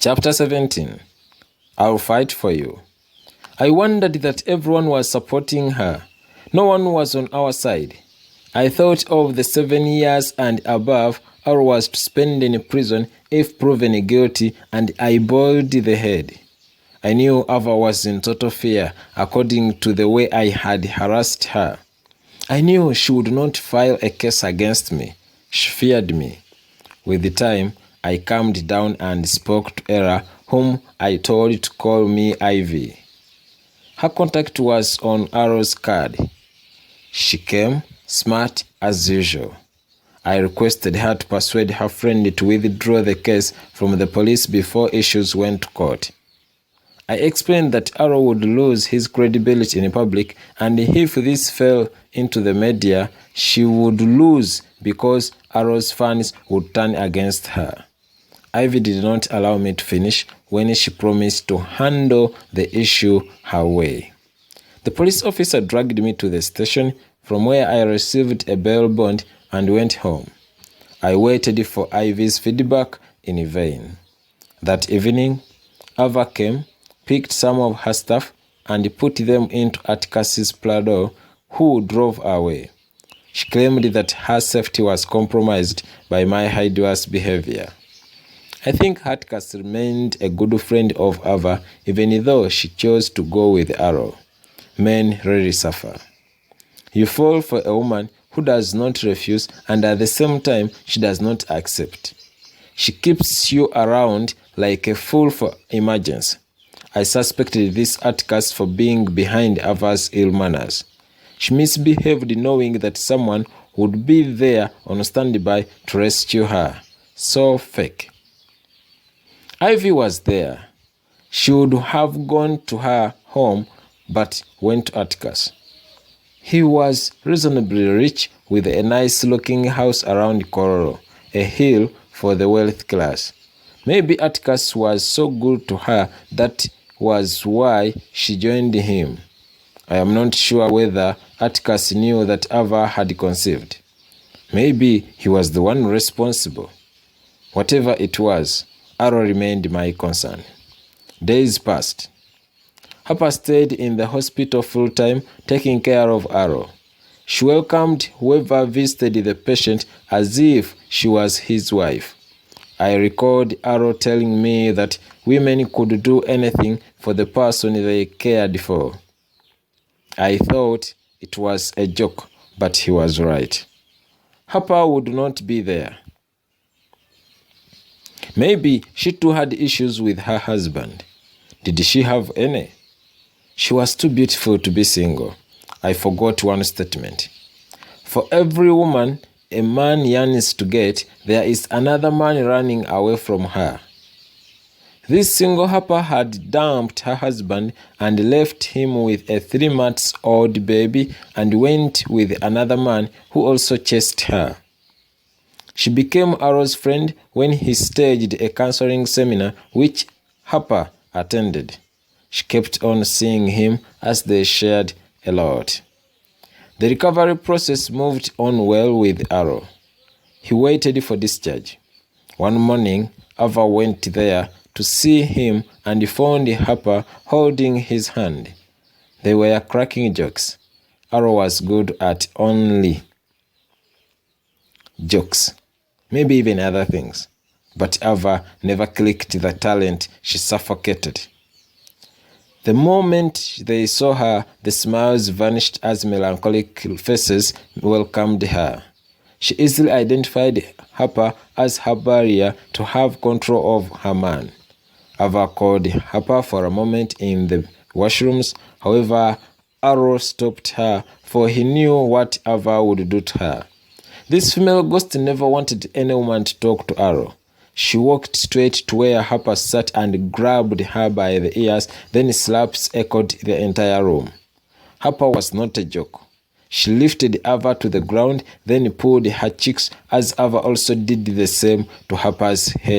Chapter 17. I'll fight for you. I wondered that everyone was supporting her. No one was on our side. I thought of the 7 years and above Aro was to spend in prison if proven guilty, and I boiled the head. I knew Ava was in total fear according to the way I had harassed her. I knew she would not file a case against me. She feared me. With the time, I calmed down and spoke to Era, whom I told to call me Ivy. Her contact was on Aro's card. She came, smart as usual. I requested her to persuade her friend to withdraw the case from the police before issues went to court. I explained that Aro would lose his credibility in public, and if this fell into the media, she would lose because Aro's fans would turn against her. Ivy did not allow me to finish when she promised to handle the issue her way. The police officer dragged me to the station, from where I received a bail bond and went home. I waited for Ivy's feedback in vain. That evening, Ava came, picked some of her stuff, and put them into Atticus's Prado, who drove away. She claimed that her safety was compromised by my hideous behavior. I think Atticus remained a good friend of Ava, even though she chose to go with Aro. Men really suffer. You fall for a woman who does not refuse, and at the same time she does not accept. She keeps you around like a fool for emergency. I suspected this Atticus for being behind Ava's ill manners. She misbehaved knowing that someone would be there on standby to rescue her. So fake. Ivy was there. She would have gone to her home, but went to Atticus. He was reasonably rich, with a nice-looking house around Kororo, a hill for the wealth class. Maybe Atticus was so good to her that was why she joined him. I am not sure whether Atticus knew that Ava had conceived. Maybe he was the one responsible. Whatever it was, Aro remained my concern. Days passed. Harper stayed in the hospital full-time, taking care of Aro. She welcomed whoever visited the patient as if she was his wife. I recalled Aro telling me that women could do anything for the person they cared for. I thought it was a joke, but he was right. Harper would not be there. Maybe she too had issues with her husband. Did she have any? She was too beautiful to be single. I forgot one statement. For every woman a man yearns to get, there is another man running away from her. This single Harper had dumped her husband and left him with a 3-month-old baby and went with another man who also chased her. She became Aro's friend when he staged a counseling seminar which Harper attended. She kept on seeing him as they shared a lot. The recovery process moved on well with Aro. He waited for discharge. One morning, Ava went there to see him and found Harper holding his hand. They were cracking jokes. Aro was good at only jokes, maybe even other things. But Ava never clicked the talent. She suffocated. The moment they saw her, the smiles vanished as melancholic faces welcomed her. She easily identified Harper as her barrier to have control of her man. Ava called Harper for a moment in the washrooms. However, Aro stopped her, for he knew what Ava would do to her. This female ghost never wanted any woman to talk to Aro. She walked straight to where Harper sat and grabbed her by the ears, then slaps echoed the entire room. Harper was not a joke. She lifted Ava to the ground, then pulled her cheeks as Ava also did the same to Harper's hair.